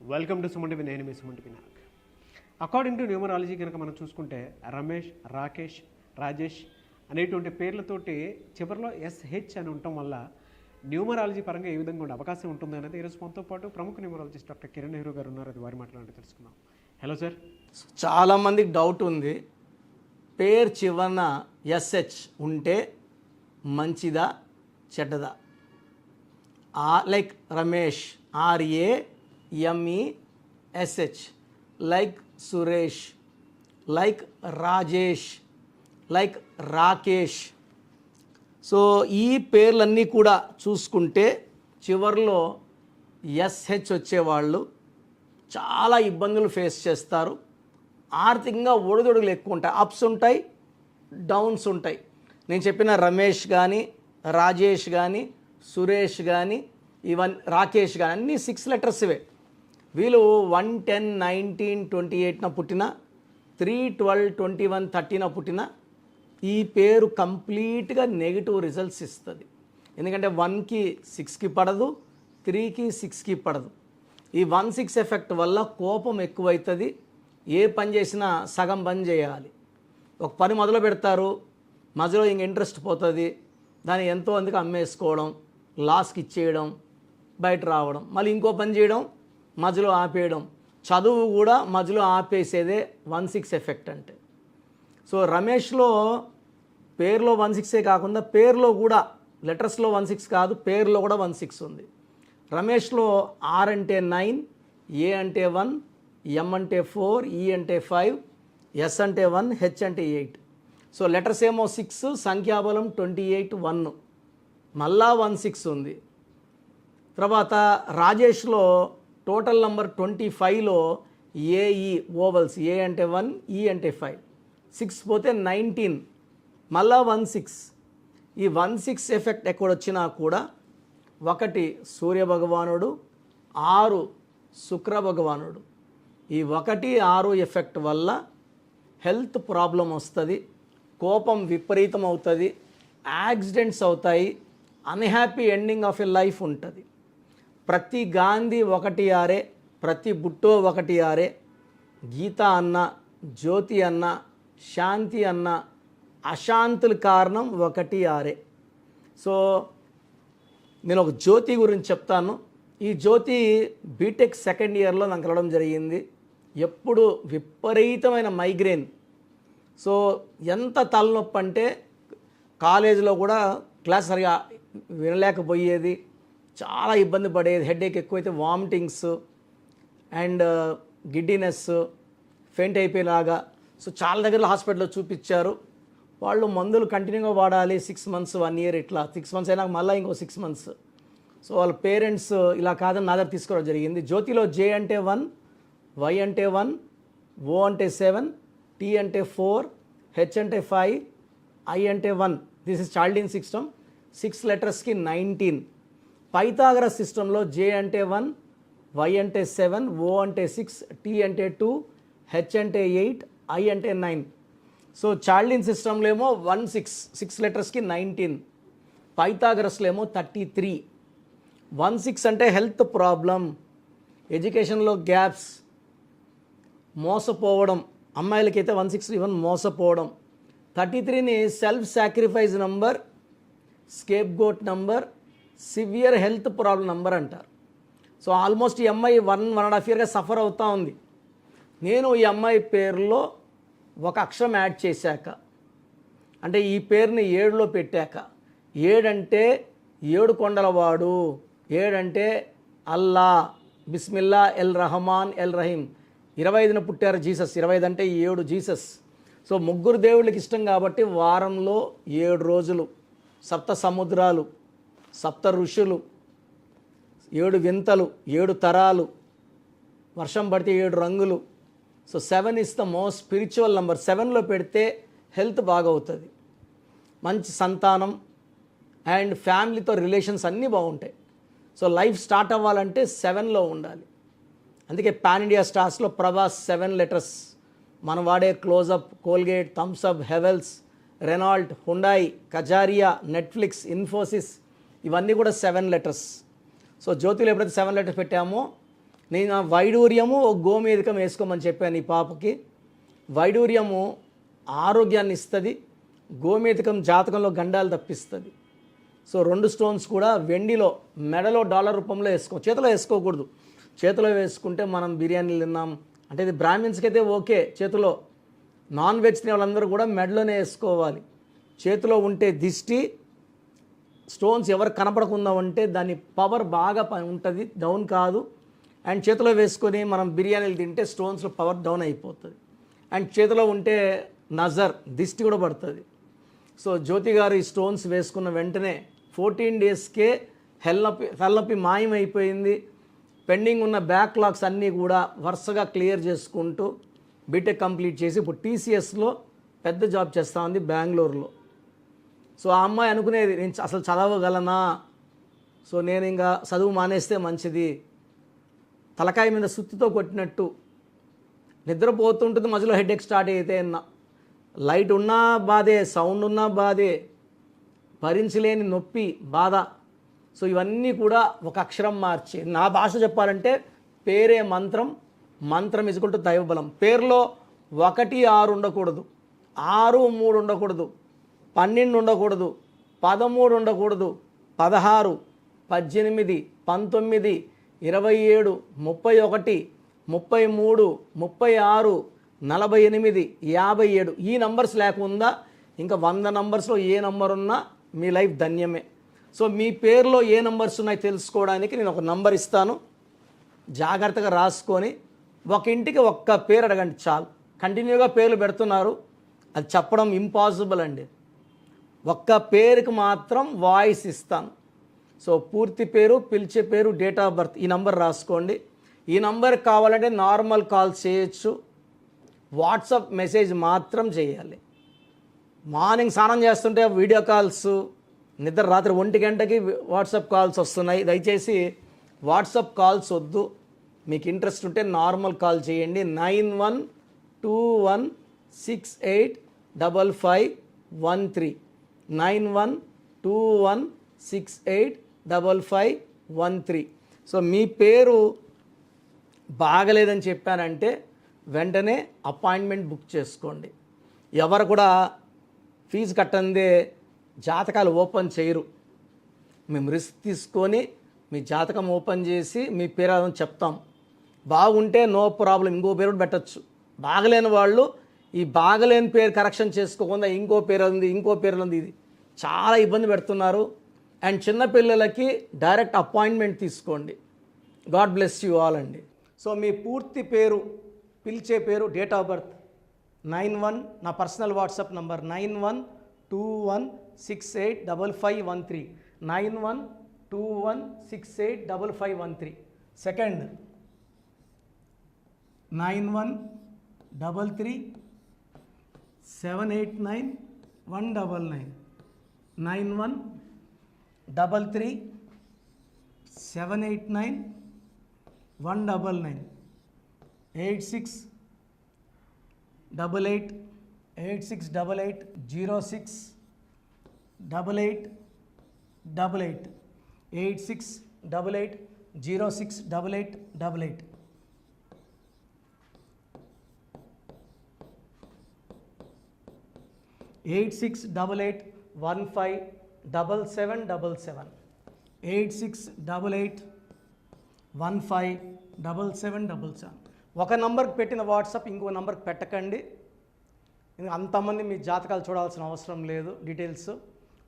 Welcome to Suman TV. నేను మీ Suman TV Nag. According to numerology కనుక మనం చూసుకుంటే రమేష్, రాకేష్, రాజేష్ అనేటువంటి పేర్లతోటి చివరిలో ఎస్హెచ్ అని ఉండటం వల్ల న్యూమరాలజీ పరంగా ఏ విధంగా ఉండే అవకాశం ఉంటుంది అనేది ఈరోజు మనతో పాటు ప్రముఖ న్యూమరాలజిస్ట్ డాక్టర్ కిరణ్ నెహ్రూ గారు ఉన్నారు. అది వారి మాట్లాడి తెలుసుకుందాం. Hello sir. చాలామందికి డౌట్ ఉంది, పేరు చివరన ఎస్హెచ్ ఉంటే మంచిదా చెడ్డదా? Like Ramesh RAMESH, like Suresh, like Rajesh, like Rakesh. So ఈ పేర్లన్నీ కూడా చూసుకుంటే చివరిలో ఎస్హెచ్ వచ్చేవాళ్ళు చాలా ఇబ్బందులు ఫేస్ చేస్తారు. ఆర్థికంగా ఒడిదొడుగులు ఎక్కువ ఉంటాయి, అప్స్ ఉంటాయి, డౌన్స్ ఉంటాయి. నేను చెప్పిన రమేష్ కానీ, రాజేష్ కానీ, సురేష్ కానీ, ఈవెన్ రాకేష్ కానీ అన్నీ 6 లెటర్స్ ఇవే. వీళ్ళు 1, 10, 19, 28న పుట్టిన, 3, 12, 21, 30న పుట్టిన ఈ పేరు కంప్లీట్గా నెగిటివ్ రిజల్ట్స్ ఇస్తుంది. ఎందుకంటే 1కి 6కి పడదు, 3కి 6కి పడదు. ఈ 1-6 ఎఫెక్ట్ వల్ల కోపం ఎక్కువవుతుంది. ఏ పని చేసినా సగం పని చేయాలి. ఒక పని మొదలు పెడతారు, మధ్యలో ఇంక ఇంట్రెస్ట్ పోతుంది, దాన్ని ఎంతో అందుకు అమ్మేసుకోవడం, లాస్కి ఇచ్చేయడం, బయట రావడం, మళ్ళీ ఇంకో పని చేయడం, మధ్యలో ఆపేయడం. చదువు కూడా మధ్యలో ఆపేసేదే 1-6 ఎఫెక్ట్ అంటే. సో రమేష్లో పేరులో 1-6 కాకుండా పేరులో కూడా లెటర్స్లో 1-6 కాదు, పేరులో కూడా 1-6 ఉంది. రమేష్లో R అంటే 9, A అంటే 1, M అంటే 4, E అంటే 5, S అంటే 1, H అంటే 8. సో లెటర్స్ ఏమో 6, సంఖ్యాబలం 28, 1, మళ్ళా 1-6 ఉంది. తర్వాత రాజేష్లో టోటల్ నంబర్ 25లో AE ఓవల్స్, A అంటే 1, E అంటే 5, 6 పోతే 19, మళ్ళా 1-6. ఈ 1-6 ఎఫెక్ట్ ఎక్కడొచ్చినా కూడా 1 సూర్య భగవానుడు, 6 శుక్ర భగవానుడు. ఈ 1, 6 ఎఫెక్ట్ వల్ల హెల్త్ ప్రాబ్లం వస్తుంది, కోపం విపరీతం అవుతుంది, యాక్సిడెంట్స్ అవుతాయి, unhappy ending of a life ఉంటుంది. ప్రతి గాంధీ 1-6, ప్రతి బుట్టో 1-6, గీత అన్న, జ్యోతి అన్న, శాంతి అన్న, అశాంతుల కారణం 1-6. సో నేను ఒక జ్యోతి గురించి చెప్తాను. ఈ జ్యోతి బీటెక్ సెకండ్ ఇయర్లో నాకు వెళ్ళడం జరిగింది. ఎప్పుడు విపరీతమైన మైగ్రేన్. సో ఎంత తలనొప్పి అంటే కాలేజీలో కూడా క్లాస్ సరిగా వినలేకపోయేది, చాలా ఇబ్బంది పడేది. హెడేక్ ఎక్కువైతే వామిటింగ్స్ అండ్ గిడ్డినెస్, ఫెయింట్ అయిపోయేలాగా. సో చాలా దగ్గర హాస్పిటల్లో చూపించారు. వాళ్ళు మందులు కంటిన్యూగా వాడాలి, 6 months 1 year, ఇట్లా 6 months అయినాక మళ్ళీ ఇంకో 6 months. సో వాళ్ళ పేరెంట్స్ ఇలా కాదని నా దగ్గర తీసుకోవడం జరిగింది. జ్యోతిలో J అంటే 1, Y అంటే 1, O అంటే 7, T అంటే 4, H అంటే 5, I అంటే 1. This is Chaldean system. 6 లెటర్స్కి 19. Pythagoras సిస్టంలో J అంటే 1, Y అంటే 7, O అంటే 6, T అంటే 2, H అంటే 8, I అంటే 9. సో చాల్డిన్ సిస్టంలో ఏమో 6 లెటర్స్కి 19, పైథాగరస్లో ఏమో 33. 1-6 అంటే హెల్త్ ప్రాబ్లం, ఎడ్యుకేషన్లో గ్యాప్స్, మోసపోవడం. అమ్మాయిలకైతే 1-6 ఈవెన్ మోసపోవడం. 33ని self sacrifice number, scapegoat number, severe health problem number అంటారు. సో ఆల్మోస్ట్ ఈ అమ్మాయి 1.5 yearగా సఫర్ అవుతూ ఉంది. నేను ఈ అమ్మాయి పేరులో ఒక అక్షరం యాడ్ చేశాక, అంటే ఈ పేరుని 7లో పెట్టాక, 7 అంటే 7 కొండలవాడు, 7 అంటే అల్లా, బిస్మిల్లా, ఎల్ రహమాన్, ఎల్ రహీం. 25న పుట్టారు జీసస్, 25 అంటే 7 జీసస్. సో 3 దేవుళ్ళకి ఇష్టం కాబట్టి వారంలో 7 రోజులు, 7 సముద్రాలు, 7 ఋషులు, 7 వింతలు, 7 తరాలు, వర్షం పడితే 7 రంగులు. So 7 is the most spiritual number. 7లో పెడితే హెల్త్ బాగవుతుంది, మంచి సంతానం అండ్ ఫ్యామిలీతో రిలేషన్స్ అన్నీ బాగుంటాయి. సో లైఫ్ స్టార్ట్ అవ్వాలంటే 7లో ఉండాలి. అందుకే పాన్ ఇండియా స్టార్స్లో ప్రభాస్ 7 లెటర్స్. మనం వాడే Closeup, Colgate, Thums Up, Havells, Renault, Hyundai, Kajaria, Netflix, Infosys, ఇవన్నీ కూడా 7 లెటర్స్. సో జ్యోతిలో ఎప్పుడైతే 7 లెటర్స్ పెట్టామో నేను ఆ వైడూర్యము గోమేధికం వేసుకోమని చెప్పాను ఈ పాపకి. వైడూర్యము ఆరోగ్యాన్ని ఇస్తుంది, గోమేధికం జాతకంలో గండాలు తప్పిస్తుంది. సో 2 స్టోన్స్ కూడా వెండిలో మెడలో డాలర్ రూపంలో చేతిలో వేసుకోకూడదు. చేతిలో వేసుకుంటే మనం బిర్యానీలు తిన్నాం అంటే ఇది బ్రాహ్మిన్స్కి అయితే ఓకే, చేతిలో నాన్ వెజ్ తినే వాళ్ళందరూ కూడా మెడలోనే వేసుకోవాలి. చేతిలో ఉంటే దిష్టి స్టోన్స్ ఎవరు కనపడకుండా ఉంటే దాని పవర్ బాగా ఉంటుంది, డౌన్ కాదు. అండ్ చేతిలో వేసుకొని మనం బిర్యానీలు తింటే స్టోన్స్లో పవర్ డౌన్ అయిపోతుంది. అండ్ చేతిలో ఉంటే నజర్ దిష్టి కూడా పడుతుంది. సో జ్యోతి గారు ఈ స్టోన్స్ వేసుకున్న వెంటనే 14 డేస్కే తలనొప్పి మాయమైపోయింది. పెండింగ్ ఉన్న బ్యాక్లాగ్స్ అన్నీ కూడా వరుసగా క్లియర్ చేసుకుంటూ బీటెక్ కంప్లీట్ చేసి ఇప్పుడు టీసీఎస్లో పెద్ద జాబ్ చేస్తూ ఉంది బెంగళూరులో. సో ఆ అమ్మాయి అనుకునేది నేను అసలు చదవగలనా, సో నేను ఇంకా చదువు మానేస్తే మంచిది, తలకాయ మీద సుత్తితో కొట్టినట్టు నిద్రపోతుంటుంది, మధ్యలో హెడేక్ స్టార్ట్ అయితే లైట్ ఉన్నా బాధే, సౌండ్ ఉన్నా బాధే, భరించలేని నొప్పి బాధ. సో ఇవన్నీ కూడా ఒక అక్షరం మార్చి నా భాష చెప్పాలంటే పేరే మంత్రం, మంత్రం ఇజుకుంటూ దైవబలం. పేరులో 1, 6 ఉండకూడదు, 6, 3 ఉండకూడదు, 12 ఉండకూడదు, 13 ఉండకూడదు, 16, 18, 19, 27, 31, 33, 36, 48, 57 ఈ నంబర్స్ లేకుండా ఇంకా 100 నంబర్స్లో ఏ నంబర్ ఉన్నా మీ లైఫ్ ధన్యమే. సో మీ పేరులో ఏ నంబర్స్ ఉన్నాయి తెలుసుకోవడానికి నేను ఒక నంబర్ ఇస్తాను, జాగ్రత్తగా రాసుకొని ఒక ఇంటికి ఒక్క పేరు అడగండి చాలు. కంటిన్యూగా పేర్లు పెడుతున్నారు, అది చెప్పడం ఇంపాసిబుల్ అండి. ఒక్క పేరుకి మాత్రం వాయిస్ ఇస్తాను. సో పూర్తి పేరు, పిలిచే పేరు, డేట్ ఆఫ్ బర్త్, ఈ నంబర్ రాసుకోండి. ఈ నంబర్ కావాలంటే నార్మల్ కాల్ చేయొచ్చు, వాట్సాప్ మెసేజ్ మాత్రం చేయాలి. మార్నింగ్ స్నానం చేస్తుంటే వీడియో కాల్స్, నిద్ర రాత్రి 1 గంటకి వాట్సాప్ కాల్స్ వస్తున్నాయి. దయచేసి వాట్సాప్ కాల్స్ వద్దు, మీకు ఇంట్రెస్ట్ ఉంటే నార్మల్ కాల్ చేయండి. 9121685513 9121685513. సో మీ పేరు బాగలేదని చెప్పానంటే వెంటనే అపాయింట్మెంట్ బుక్ చేసుకోండి. ఎవరు కూడా ఫీజు కట్టందే జాతకాలు ఓపెన్ చేయరు. మేము రిస్క్ తీసుకొని మీ జాతకం ఓపెన్ చేసి మీ పేరు అని చెప్తాం. బాగుంటే నో ప్రాబ్లం, ఇంకో పేరు కూడా పెట్టచ్చు. బాగలేని వాళ్ళు ఈ బాగలేని పేరు కరెక్షన్ చేసుకోకుండా ఇంకో పేరు ఉంది, ఇంకో పేరు ఉంది, ఇది చాలా ఇబ్బంది పెడుతున్నారు. అండ్ చిన్నపిల్లలకి డైరెక్ట్ అపాయింట్మెంట్ తీసుకోండి. గాడ్ బ్లెస్ యూ ఆల్ అండి. సో మీ పూర్తి పేరు, పిలిచే పేరు, డేట్ ఆఫ్ బర్త్ 91, నా పర్సనల్ వాట్సాప్ నంబర్ 9121685513 9121685513. సెకండ్ 9133789199 9133789199 8688 0688 8688 0688 8688157777 8688157777. ఒక నంబర్కి పెట్టిన వాట్సాప్ ఇంకో నంబర్కి పెట్టకండి. అంతమంది మీ జాతకాలు చూడాల్సిన అవసరం లేదు. డీటెయిల్స్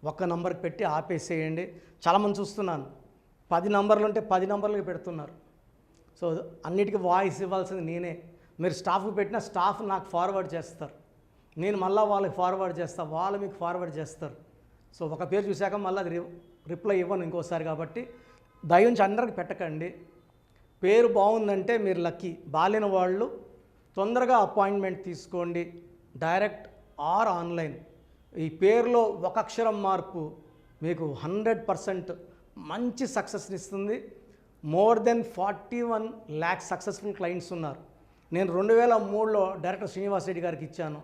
ఒక్క నంబర్కి పెట్టి ఆపేసేయండి. చాలామంది చూస్తున్నాను 10 నంబర్లు ఉంటే 10 నంబర్లకి పెడుతున్నారు. సో అన్నిటికీ వాయిస్ ఇవ్వాల్సింది నేనే. మీరు స్టాఫ్కి పెట్టిన స్టాఫ్ నాకు ఫార్వర్డ్ చేస్తారు, నేను మళ్ళీ వాళ్ళకి ఫార్వర్డ్ చేస్తాను, వాళ్ళు మీకు ఫార్వర్డ్ చేస్తారు. సో ఒక పేరు చూశాక మళ్ళీ అది రిప్లై ఇవ్వను ఇంకోసారి. కాబట్టి దయించి అందరికి పెట్టకండి. పేరు బాగుందంటే మీరు లక్కీ. బాలేని వాళ్ళు తొందరగా అపాయింట్మెంట్ తీసుకోండి, డైరెక్ట్ ఆర్ ఆన్లైన్. ఈ పేరులో ఒక అక్షరం మార్పు మీకు 100% మంచి సక్సెస్ని ఇస్తుంది. More than 41 lakhs successful clients ఉన్నారు. నేను 2003లో డైరెక్టర్ శ్రీనివాస్ రెడ్డి గారికి ఇచ్చాను.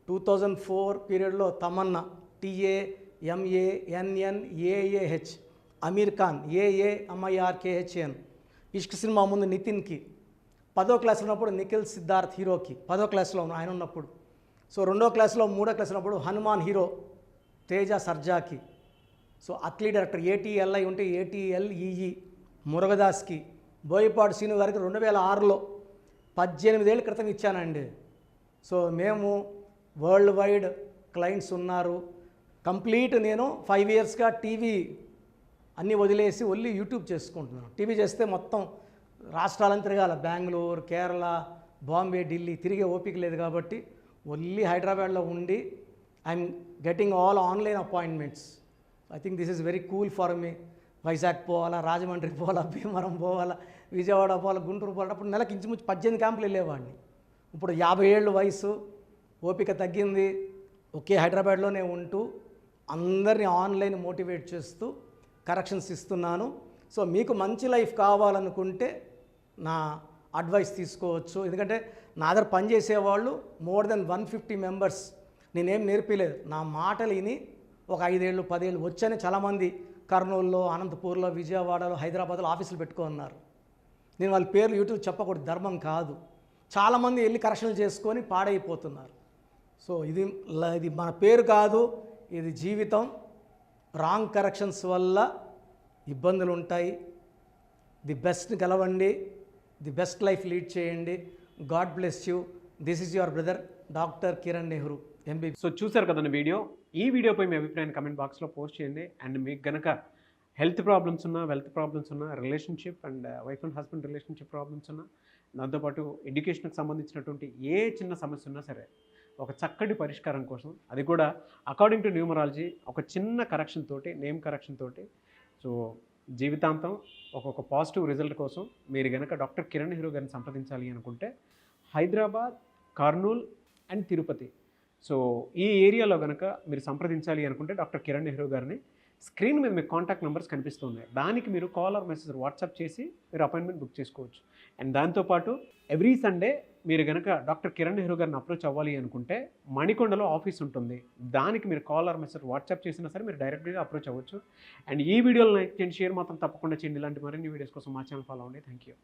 2004 పీరియడ్లో తమన్నా, TAMANNAAH, అమీర్ ఖాన్, AAMIRKHAN, ఇష్క్ సినిమా ముందు నితిన్కి, 10వ క్లాస్లో ఉన్నప్పుడు నిఖిల్ సిద్ధార్థ్ హీరోకి, 10వ క్లాస్లో ఆయన ఉన్నప్పుడు. సో 2వ క్లాస్లో 3వ క్లాస్ ఉన్నప్పుడు హనుమాన్ హీరో తేజ సర్జాకి. సో అత్లీ డైరెక్టర్ ఏటీఎల్ఐ ఉంటే ఏటీఎల్ఈఈ మురుగదాస్కి. బోయపాడు శ్రీను గారికి 2006లో 18 ఏళ్ళ క్రితం ఇచ్చానండి. సో మేము వరల్డ్ వైడ్ క్లయింట్స్ ఉన్నారు. కంప్లీట్ నేను 5 ఇయర్స్గా టీవీ అన్నీ వదిలేసి ఓన్లీ యూట్యూబ్ చేసుకుంటున్నాను. టీవీ చేస్తే మొత్తం రాష్ట్రాలను తిరగాల, బెంగళూరు, కేరళ, బాంబే, ఢిల్లీ తిరిగే ఓపిక లేదు కాబట్టి ఓన్లీ హైదరాబాద్లో ఉండి I'm getting all online appointments. I think this is very cool for me. Vizag పోవాలా, రాజమండ్రి పోవాలా, భీమవరం పోవాలా, విజయవాడ పోవాలా, గుంటూరు పోవాలా. అప్పుడు నెలకి ఇంచుమించు 18 క్యాంపులు వెళ్ళేవాడిని. ఇప్పుడు 50 ఏళ్ళు వయసు, ఓపిక తగ్గింది. ఒకే హైదరాబాద్లోనే ఉంటూ అందరినీ ఆన్లైన్ మోటివేట్ చేస్తూ కరెక్షన్స్ ఇస్తున్నాను. సో మీకు మంచి లైఫ్ కావాలనుకుంటే నా అడ్వైస్ తీసుకోవచ్చు. ఎందుకంటే నా దగ్గర పనిచేసేవాళ్ళు మోర్ దెన్ 150 మెంబర్స్. నేనేం నేర్పిలేదు, నా మాటలు విని ఒక 5 ఏళ్ళు 10 ఏళ్ళు వచ్చని చాలామంది కర్నూలులో, అనంతపూర్లో, విజయవాడలో, హైదరాబాద్లో ఆఫీసులు పెట్టుకున్నారు. నేను వాళ్ళ పేర్లు యూట్యూబ్ చెప్పకూడదు, ధర్మం కాదు. చాలామంది వెళ్ళి కరెక్షన్లు చేసుకొని పాడైపోతున్నారు. సో ఇది మన పేరు కాదు, ఇది జీవితం. రాంగ్ కరెక్షన్స్ వల్ల ఇబ్బందులు ఉంటాయి. ది బెస్ట్ని గెలవండి, ది బెస్ట్ లైఫ్ లీడ్ చేయండి. God bless you. This is your brother doctor Kiran Nehru MB. So చూసారు కదండి వీడియో. ఈ వీడియోపై మీ అభిప్రాయాన్ని కమెంట్ బాక్స్లో పోస్ట్ చేయండి. అండ్ మీకు కనుక హెల్త్ ప్రాబ్లమ్స్ ఉన్నా, వెల్త్ ప్రాబ్లమ్స్ ఉన్నా, relationship and wife and husband relationship problems ఉన్నా, దాంతోపాటు ఎడ్యుకేషన్కి సంబంధించినటువంటి ఏ చిన్న సమస్య ఉన్నా సరే ఒక చక్కటి పరిష్కారం కోసం, అది కూడా అకార్డింగ్ టు న్యూమరాలజీ, ఒక చిన్న కరెక్షన్ తోటి, నేమ్ కరెక్షన్ తోటి, సో జీవితాంతం ఒక పాజిటివ్ రిజల్ట్ కోసం మీరు కనుక డాక్టర్ కిరణ్ నెహ్రూ గారిని సంప్రదించాలి అనుకుంటే హైదరాబాద్, కర్నూల్ అండ్ తిరుపతి, సో ఈ ఏరియాలో కనుక మీరు సంప్రదించాలి అనుకుంటే డాక్టర్ కిరణ్ నెహ్రూ గారిని స్క్రీన్ మీద మీకు కాంటాక్ట్ నెంబర్స్ కనిపిస్తున్నాయి. దానికి మీరు కాల్ ఆర్ మెసేజ్ వాట్సాప్ చేసి మీరు అపాయింట్మెంట్ బుక్ చేసుకోవచ్చు. అండ్ దాంతోపాటు ఎవ్రీ సండే మీరు కనుక డాక్టర్ కిరణ్ నెహ్రూ గారిని అప్రోచ్ అవ్వాలి అనుకుంటే మణికొండలో ఆఫీస్ ఉంటుంది. దానికి మీరు కాల్ ఆర్ మెసేజ్ వాట్సాప్ చేసినా సరే మీరు డైరెక్ట్గా అప్రోచ్ అవ్వచ్చు. అండ్ ఈ వీడియోలో లైక్ చేయండి, షేర్ మాత్రం తప్పకుండా చేయండి. ఇలాంటి మరిన్ని వీడియోస్ కోసం మా ఛానల్ ఫాలో అవ్వండి. Thank you.